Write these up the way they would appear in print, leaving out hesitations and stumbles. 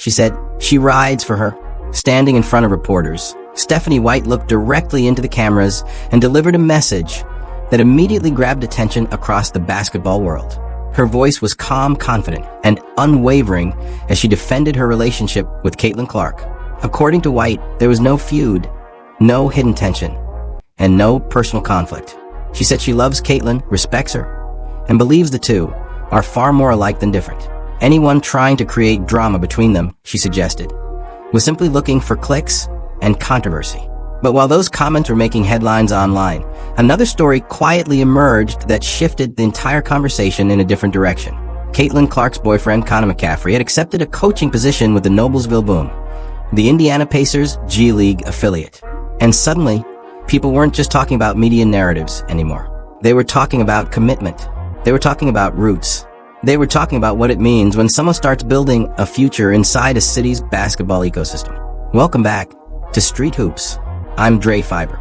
She said she rides for her. Standing in front of reporters, Stephanie White looked directly into the cameras and delivered a message that immediately grabbed attention across the basketball world. Her voice was calm, confident, and unwavering as she defended her relationship with Caitlin Clark. According to White, there was no feud, no hidden tension, and no personal conflict. She said she loves Caitlin, respects her, and believes the two are far more alike than different. Anyone trying to create drama between them, she suggested, was simply looking for clicks and controversy. But while those comments were making headlines online, another story quietly emerged that shifted the entire conversation in a different direction. Caitlin Clark's boyfriend, Connor McCaffery, had accepted a coaching position with the Noblesville Boom, the Indiana Pacers G League affiliate. And suddenly, people weren't just talking about media narratives anymore. They were talking about commitment. They were talking about roots. They were talking about what it means when someone starts building a future inside a city's basketball ecosystem. Welcome back to Street Hoops. I'm Dre Fiber,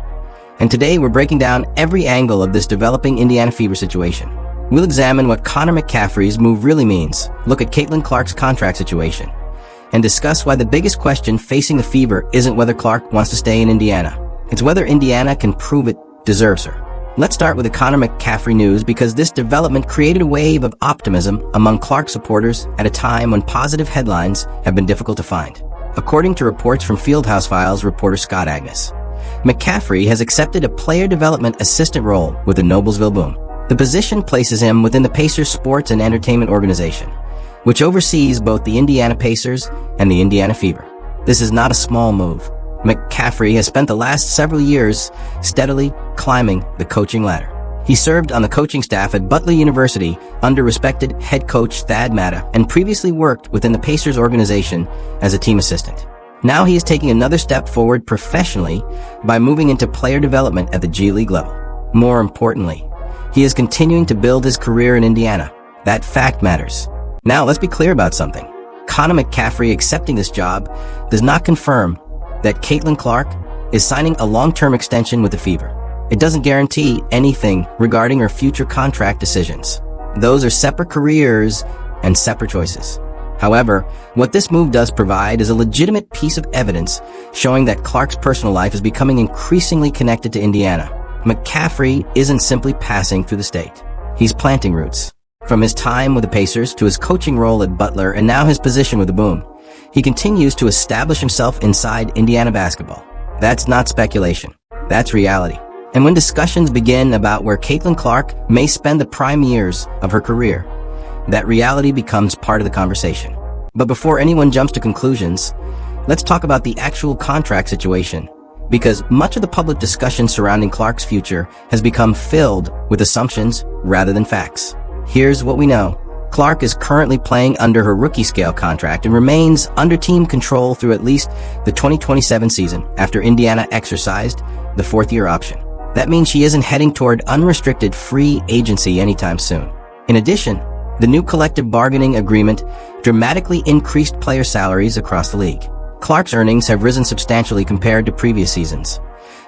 and today we're breaking down every angle of this developing Indiana Fever situation. We'll examine what Connor McCaffery's move really means, look at Caitlin Clark's contract situation, and discuss why the biggest question facing the Fever isn't whether Clark wants to stay in Indiana. It's whether Indiana can prove it deserves her. Let's start with the Connor McCaffery news because this development created a wave of optimism among Clark supporters at a time when positive headlines have been difficult to find. According to reports from Fieldhouse Files reporter Scott Agnes, McCaffery has accepted a player development assistant role with the Noblesville Boom. The position places him within the Pacers sports and entertainment organization, which oversees both the Indiana Pacers and the Indiana Fever. This is not a small move. McCaffery has spent the last several years steadily climbing the coaching ladder. He served on the coaching staff at Butler University under respected head coach Thad Matta and previously worked within the Pacers organization as a team assistant. Now he is taking another step forward professionally by moving into player development at the G League level. More importantly, he is continuing to build his career in Indiana. That fact matters. Now let's be clear about something. Connor McCaffery accepting this job does not confirm that Caitlin Clark is signing a long-term extension with the Fever. It doesn't guarantee anything regarding her future contract decisions. Those are separate careers and separate choices. However, what this move does provide is a legitimate piece of evidence showing that Clark's personal life is becoming increasingly connected to Indiana. McCaffery isn't simply passing through the state. He's planting roots. From his time with the Pacers to his coaching role at Butler and now his position with the Boom, he continues to establish himself inside Indiana basketball. That's not speculation. That's reality. And when discussions begin about where Caitlin Clark may spend the prime years of her career, that reality becomes part of the conversation. But before anyone jumps to conclusions, let's talk about the actual contract situation, because much of the public discussion surrounding Clark's future has become filled with assumptions rather than facts. Here's what we know. Clark is currently playing under her rookie scale contract and remains under team control through at least the 2027 season after Indiana exercised the fourth-year option. That means she isn't heading toward unrestricted free agency anytime soon. In addition, the new collective bargaining agreement dramatically increased player salaries across the league. Clark's earnings have risen substantially compared to previous seasons,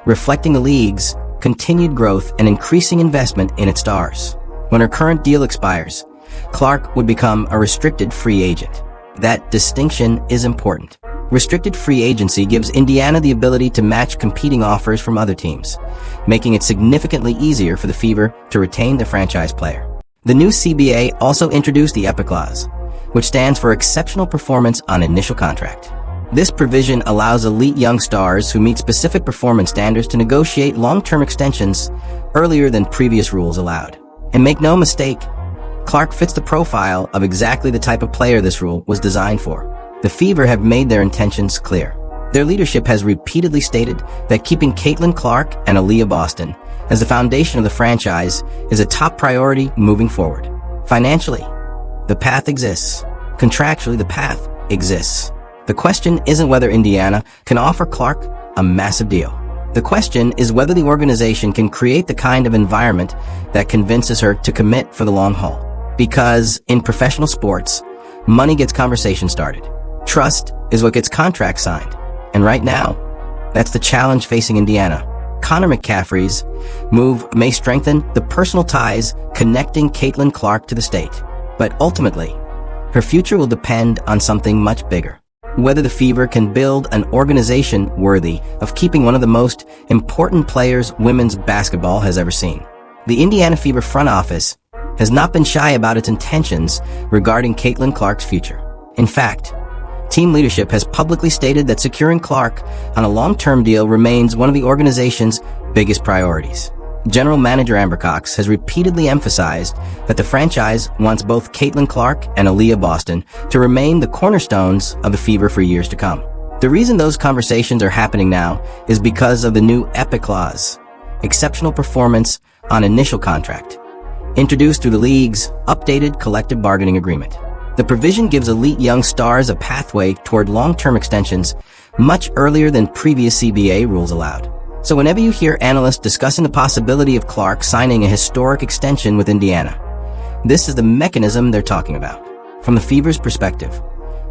reflecting the league's continued growth and increasing investment in its stars. When her current deal expires, Clark would become a restricted free agent. That distinction is important. Restricted free agency gives Indiana the ability to match competing offers from other teams, making it significantly easier for the Fever to retain the franchise player. The new CBA also introduced the EPIC clause, which stands for Exceptional Performance on Initial Contract. This provision allows elite young stars who meet specific performance standards to negotiate long-term extensions earlier than previous rules allowed. And make no mistake, Clark fits the profile of exactly the type of player this rule was designed for. The Fever have made their intentions clear. Their leadership has repeatedly stated that keeping Caitlin Clark and Aaliyah Boston as the foundation of the franchise is a top priority moving forward. Financially, the path exists. Contractually, the path exists. The question isn't whether Indiana can offer Clark a massive deal. The question is whether the organization can create the kind of environment that convinces her to commit for the long haul. Because in professional sports, money gets conversation started. Trust is what gets contracts signed. And right now, that's the challenge facing Indiana. Connor McCaffery's move may strengthen the personal ties connecting Caitlin Clark to the state. But ultimately, her future will depend on something much bigger. whether the Fever can build an organization worthy of keeping one of the most important players women's basketball has ever seen. The Indiana Fever front office has not been shy about its intentions regarding Caitlin Clark's future. In fact, team leadership has publicly stated that securing Clark on a long-term deal remains one of the organization's biggest priorities. General Manager Amber Cox has repeatedly emphasized that the franchise wants both Caitlin Clark and Aaliyah Boston to remain the cornerstones of the Fever for years to come. The reason those conversations are happening now is because of the new EPIC clause, exceptional performance on initial contract, introduced through the league's updated collective bargaining agreement. The provision gives elite young stars a pathway toward long-term extensions much earlier than previous CBA rules allowed. So whenever you hear analysts discussing the possibility of Clark signing a historic extension with Indiana, this is the mechanism they're talking about. From the Fever's perspective,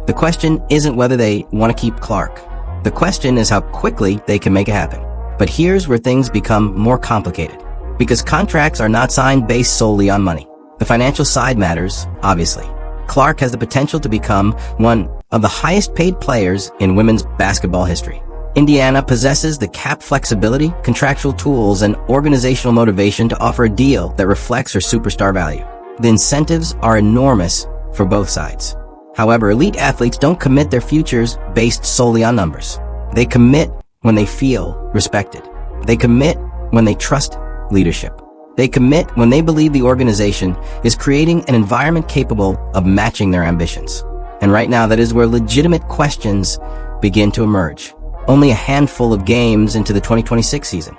the question isn't whether they want to keep Clark. The question is how quickly they can make it happen. But here's where things become more complicated, because contracts are not signed based solely on money. The financial side matters, obviously. Clark has the potential to become one of the highest paid players in women's basketball history. Indiana possesses the cap flexibility, contractual tools, and organizational motivation to offer a deal that reflects her superstar value. The incentives are enormous for both sides. However, elite athletes don't commit their futures based solely on numbers. They commit when they feel respected. They commit when they trust leadership. They commit when they believe the organization is creating an environment capable of matching their ambitions. And right now, that is where legitimate questions begin to emerge. Only a handful of games into the 2026 season,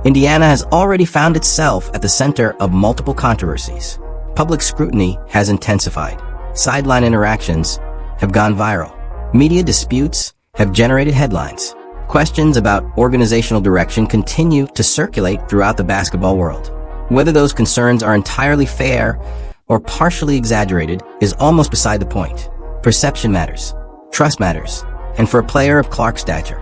Indiana has already found itself at the center of multiple controversies. Public scrutiny has intensified. Sideline interactions have gone viral. Media disputes have generated headlines. Questions about organizational direction continue to circulate throughout the basketball world. Whether those concerns are entirely fair or partially exaggerated is almost beside the point. Perception matters. Trust matters. And for a player of Clark's stature,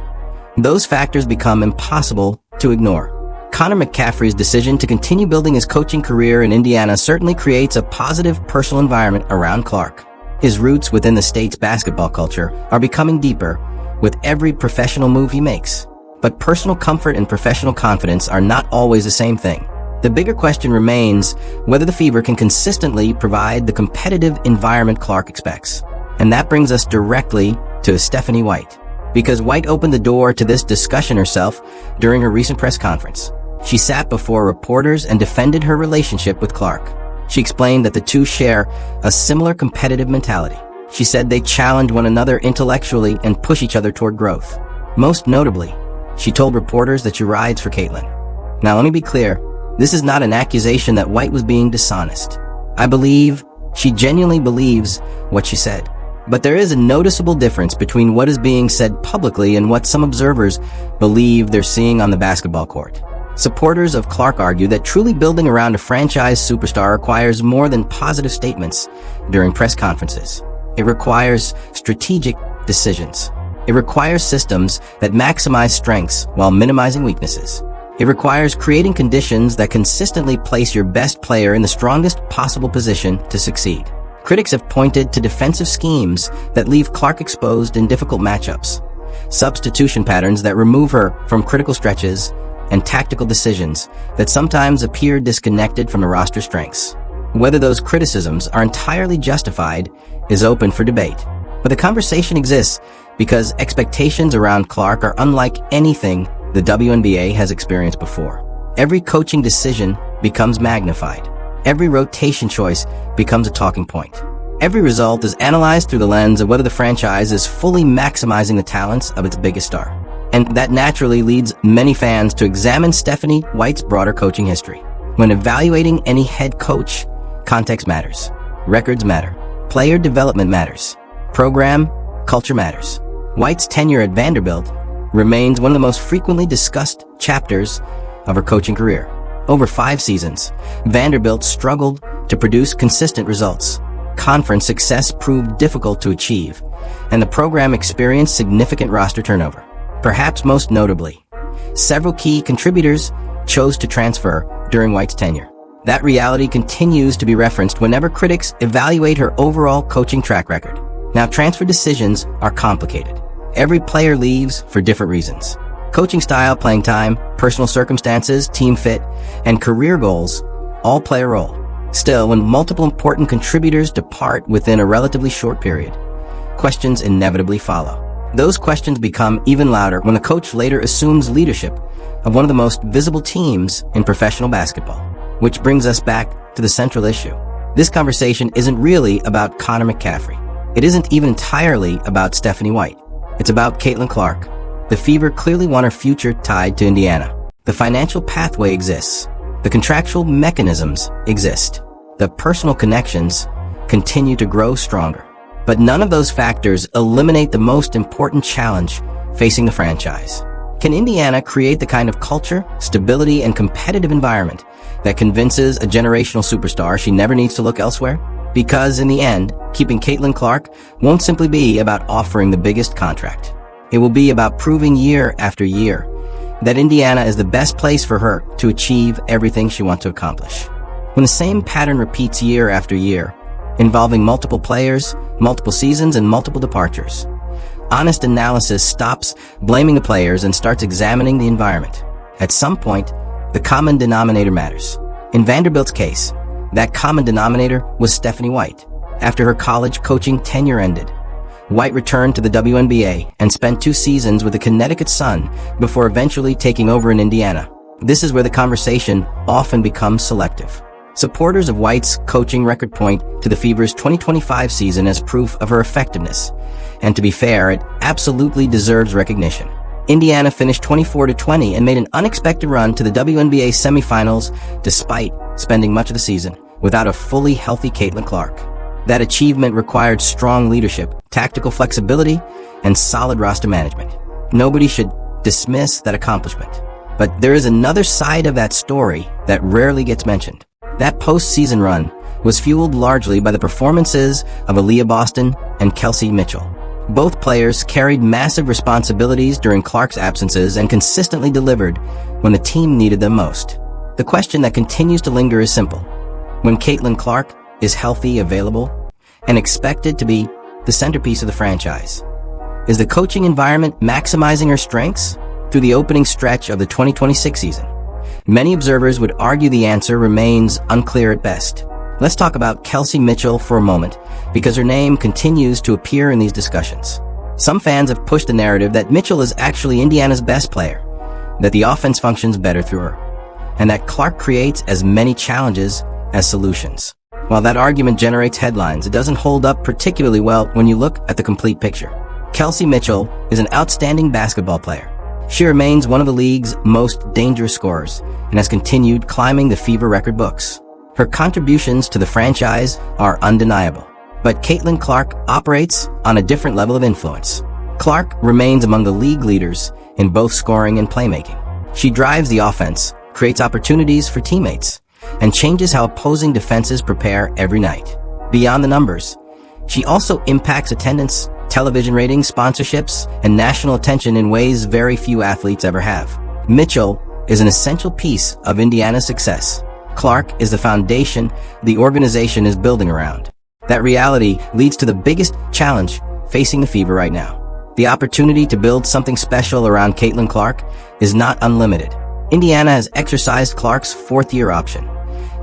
those factors become impossible to ignore. Connor McCaffery's decision to continue building his coaching career in Indiana certainly creates a positive personal environment around Clark. His roots within the state's basketball culture are becoming deeper with every professional move he makes. But personal comfort and professional confidence are not always the same thing. The bigger question remains whether the Fever can consistently provide the competitive environment Clark expects. And that brings us directly to Stephanie White, because White opened the door to this discussion herself during her recent press conference. She sat before reporters and defended her relationship with Clark. She explained that the two share a similar competitive mentality. She said they challenge one another intellectually and push each other toward growth. Most notably, she told reporters that she rides for Caitlin. Now let me be clear, this is not an accusation that White was being dishonest. I believe she genuinely believes what she said. But there is a noticeable difference between what is being said publicly and what some observers believe they're seeing on the basketball court. Supporters of Clark argue that truly building around a franchise superstar requires more than positive statements during press conferences. It requires strategic decisions. It requires systems that maximize strengths while minimizing weaknesses. It requires creating conditions that consistently place your best player in the strongest possible position to succeed. Critics have pointed to defensive schemes that leave Clark exposed in difficult matchups, substitution patterns that remove her from critical stretches, and tactical decisions that sometimes appear disconnected from the roster strengths. Whether those criticisms are entirely justified is open for debate. But the conversation exists because expectations around Clark are unlike anything the WNBA has experienced before. Every coaching decision becomes magnified. Every rotation choice becomes a talking point. Every result is analyzed through the lens of whether the franchise is fully maximizing the talents of its biggest star. And that naturally leads many fans to examine Stephanie White's broader coaching history. When evaluating any head coach, context matters. Records matter. Player development matters. Program culture matters. White's tenure at Vanderbilt remains one of the most frequently discussed chapters of her coaching career. Over 5 seasons, Vanderbilt struggled to produce consistent results. Conference success proved difficult to achieve, and the program experienced significant roster turnover. Perhaps most notably, several key contributors chose to transfer during White's tenure. That reality continues to be referenced whenever critics evaluate her overall coaching track record. Now, transfer decisions are complicated. Every player leaves for different reasons. Coaching style, playing time, personal circumstances, team fit, and career goals all play a role. Still, when multiple important contributors depart within a relatively short period, questions inevitably follow. Those questions become even louder when a coach later assumes leadership of one of the most visible teams in professional basketball. Which brings us back to the central issue. This conversation isn't really about Connor McCaffery. It isn't even entirely about Stephanie White. It's about Caitlin Clark. The Fever clearly want her future tied to Indiana. The financial pathway exists. The contractual mechanisms exist. The personal connections continue to grow stronger. But none of those factors eliminate the most important challenge facing the franchise. Can Indiana create the kind of culture, stability, and competitive environment that convinces a generational superstar she never needs to look elsewhere? Because in the end, keeping Caitlin Clark won't simply be about offering the biggest contract. It will be about proving year after year that Indiana is the best place for her to achieve everything she wants to accomplish. When the same pattern repeats year after year, involving multiple players, multiple seasons, and multiple departures, honest analysis stops blaming the players and starts examining the environment. At some point, the common denominator matters. In Vanderbilt's case, that common denominator was Stephanie White. After her college coaching tenure ended, White returned to the WNBA and spent 2 seasons with the Connecticut Sun before eventually taking over in Indiana. This is where the conversation often becomes selective. Supporters of White's coaching record point to the Fever's 2025 season as proof of her effectiveness. And to be fair, it absolutely deserves recognition. Indiana finished 24-20 and made an unexpected run to the WNBA semifinals despite spending much of the season without a fully healthy Caitlin Clark. That achievement required strong leadership, tactical flexibility, and solid roster management. Nobody should dismiss that accomplishment. But there is another side of that story that rarely gets mentioned. That postseason run was fueled largely by the performances of Aaliyah Boston and Kelsey Mitchell. Both players carried massive responsibilities during Clark's absences and consistently delivered when the team needed them most. The question that continues to linger is simple. When Caitlin Clark is healthy, available, and expected to be the centerpiece of the franchise, is the coaching environment maximizing her strengths? Through the opening stretch of the 2026 season, many observers would argue the answer remains unclear at best. Let's talk about Kelsey Mitchell for a moment, because her name continues to appear in these discussions. Some fans have pushed the narrative that Mitchell is actually Indiana's best player, that the offense functions better through her, and that Clark creates as many challenges as solutions. While that argument generates headlines, it doesn't hold up particularly well when you look at the complete picture. Kelsey Mitchell is an outstanding basketball player. She remains one of the league's most dangerous scorers and has continued climbing the Fever record books. Her contributions to the franchise are undeniable. But Caitlin Clark operates on a different level of influence. Clark remains among the league leaders in both scoring and playmaking. She drives the offense, creates opportunities for teammates, and changes how opposing defenses prepare every night. Beyond the numbers, she also impacts attendance, television ratings, sponsorships, and national attention in ways very few athletes ever have. Mitchell is an essential piece of Indiana's success. Clark is the foundation the organization is building around. That reality leads to the biggest challenge facing the Fever right now. The opportunity to build something special around Caitlin Clark is not unlimited. Indiana has exercised Clark's 4th-year option,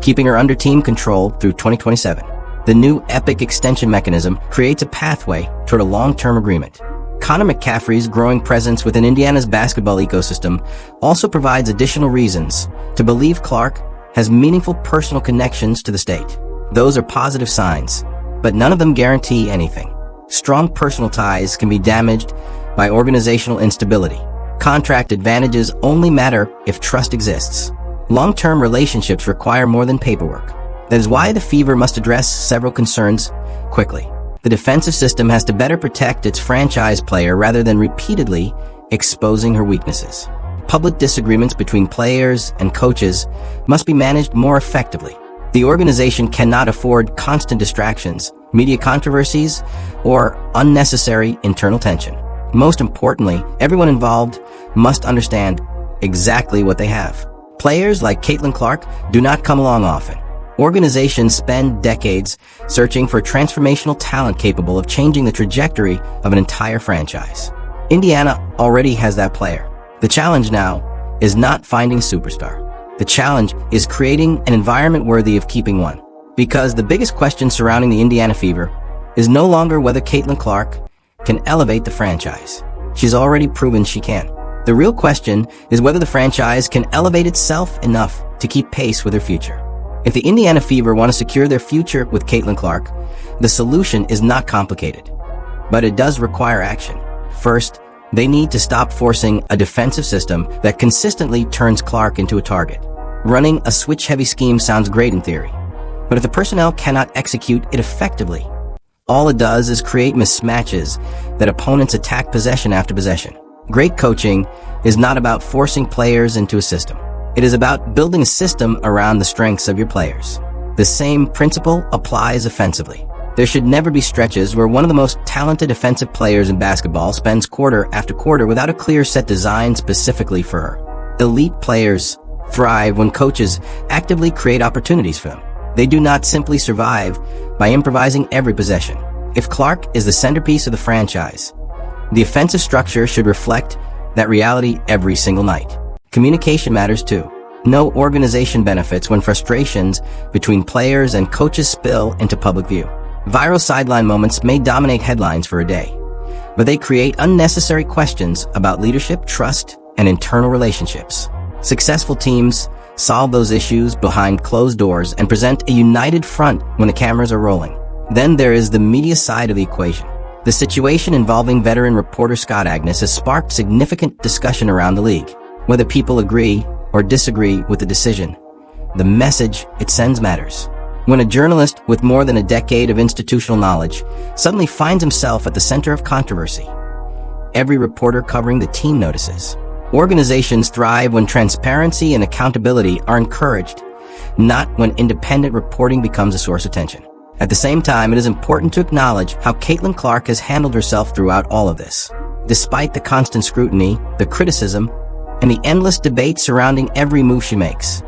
keeping her under team control through 2027. The new EPIC extension mechanism creates a pathway toward a long-term agreement. Connor McCaffery's growing presence within Indiana's basketball ecosystem also provides additional reasons to believe Clark has meaningful personal connections to the state. Those are positive signs, but none of them guarantee anything. Strong personal ties can be damaged by organizational instability. Contract advantages only matter if trust exists. Long-term relationships require more than paperwork. That is why the Fever must address several concerns quickly. The defensive system has to better protect its franchise player rather than repeatedly exposing her weaknesses. Public disagreements between players and coaches must be managed more effectively. The organization cannot afford constant distractions, media controversies, or unnecessary internal tension. Most importantly, everyone involved must understand exactly what they have. Players like Caitlin Clark do not come along often. Organizations spend decades searching for transformational talent capable of changing the trajectory of an entire franchise. Indiana already has that player. The challenge now is not finding a superstar. The challenge is creating an environment worthy of keeping one. Because the biggest question surrounding the Indiana Fever is no longer whether Caitlin Clark can elevate the franchise. She's already proven she can. The real question is whether the franchise can elevate itself enough to keep pace with her future. If the Indiana Fever want to secure their future with Caitlin Clark, the solution is not complicated, but it does require action. First, they need to stop forcing a defensive system that consistently turns Clark into a target. Running a switch-heavy scheme sounds great in theory, but if the personnel cannot execute it effectively, all it does is create mismatches that opponents attack possession after possession. Great coaching is not about forcing players into a system. It is about building a system around the strengths of your players. The same principle applies offensively. There should never be stretches where one of the most talented offensive players in basketball spends quarter after quarter without a clear set designed specifically for her. Elite players thrive when coaches actively create opportunities for them. They do not simply survive by improvising every possession. If Clark is the centerpiece of the franchise, the offensive structure should reflect that reality every single night. Communication matters too. No organization benefits when frustrations between players and coaches spill into public view. Viral sideline moments may dominate headlines for a day, but they create unnecessary questions about leadership, trust, and internal relationships. Successful teams solve those issues behind closed doors and present a united front when the cameras are rolling. Then there is the media side of the equation. The situation involving veteran reporter Scott Agness has sparked significant discussion around the league. Whether people agree or disagree with the decision, the message it sends matters. When a journalist with more than a decade of institutional knowledge suddenly finds himself at the center of controversy, every reporter covering the team notices. Organizations thrive when transparency and accountability are encouraged, not when independent reporting becomes a source of tension. At the same time, it is important to acknowledge how Caitlin Clark has handled herself throughout all of this. Despite the constant scrutiny, the criticism, and the endless debate surrounding every move she makes,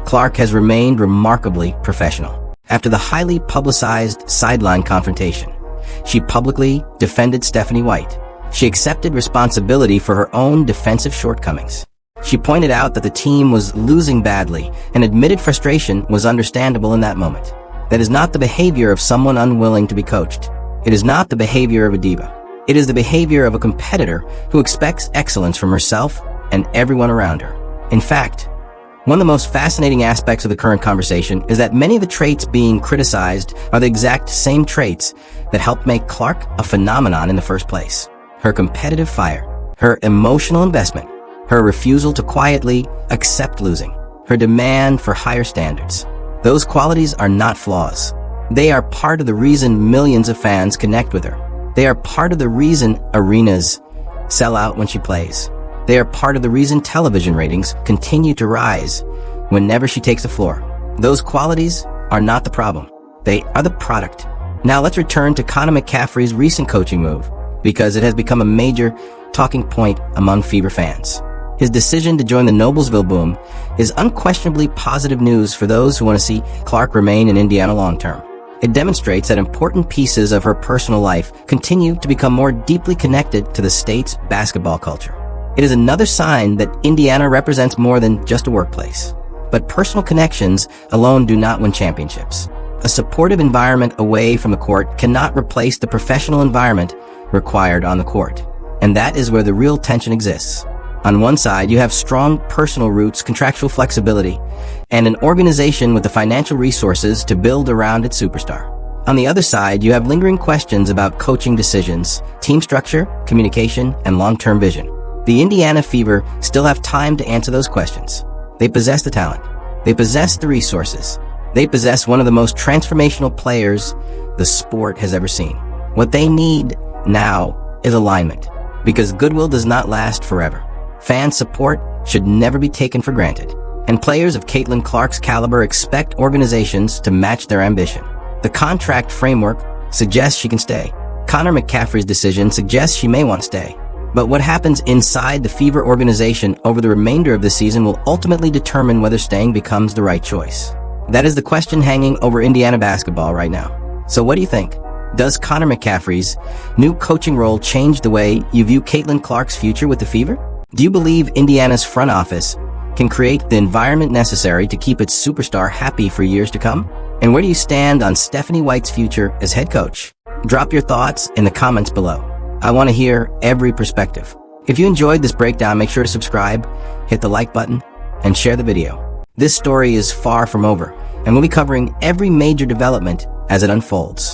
Clark has remained remarkably professional. After the highly publicized sideline confrontation, she publicly defended Stephanie White. She accepted responsibility for her own defensive shortcomings. She pointed out that the team was losing badly and admitted frustration was understandable in that moment. That is not the behavior of someone unwilling to be coached. It is not the behavior of a diva. It is the behavior of a competitor who expects excellence from herself and everyone around her. In fact, one of the most fascinating aspects of the current conversation is that many of the traits being criticized are the exact same traits that helped make Clark a phenomenon in the first place. Her competitive fire, her emotional investment, her refusal to quietly accept losing, her demand for higher standards. Those qualities are not flaws. They are part of the reason millions of fans connect with her. They are part of the reason arenas sell out when she plays. They are part of the reason television ratings continue to rise whenever she takes the floor. Those qualities are not the problem. They are the product. Now let's return to Connor McCaffery's recent coaching move, because it has become a major talking point among Fever fans. His decision to join the Noblesville Boom is unquestionably positive news for those who want to see Clark remain in Indiana long term. It demonstrates that important pieces of her personal life continue to become more deeply connected to the state's basketball culture. It is another sign that Indiana represents more than just a workplace. But personal connections alone do not win championships. A supportive environment away from the court cannot replace the professional environment required on the court. And that is where the real tension exists. On one side, you have strong personal roots, contractual flexibility, and an organization with the financial resources to build around its superstar. On the other side, you have lingering questions about coaching decisions, team structure, communication, and long-term vision. The Indiana Fever still have time to answer those questions. They possess the talent. They possess the resources. They possess one of the most transformational players the sport has ever seen. What they need now is alignment, because goodwill does not last forever. Fan support should never be taken for granted, and players of Caitlin Clark's caliber expect organizations to match their ambition. The contract framework suggests she can stay. Connor McCaffery's decision suggests she may want to stay. But what happens inside the Fever organization over the remainder of the season will ultimately determine whether staying becomes the right choice. That is the question hanging over Indiana basketball right now. So what do you think? Does Connor McCaffery's new coaching role change the way you view Caitlin Clark's future with the Fever? Do you believe Indiana's front office can create the environment necessary to keep its superstar happy for years to come? And where do you stand on Stephanie White's future as head coach? Drop your thoughts in the comments below. I want to hear every perspective. If you enjoyed this breakdown, make sure to subscribe, hit the like button, and share the video. This story is far from over, and we'll be covering every major development as it unfolds.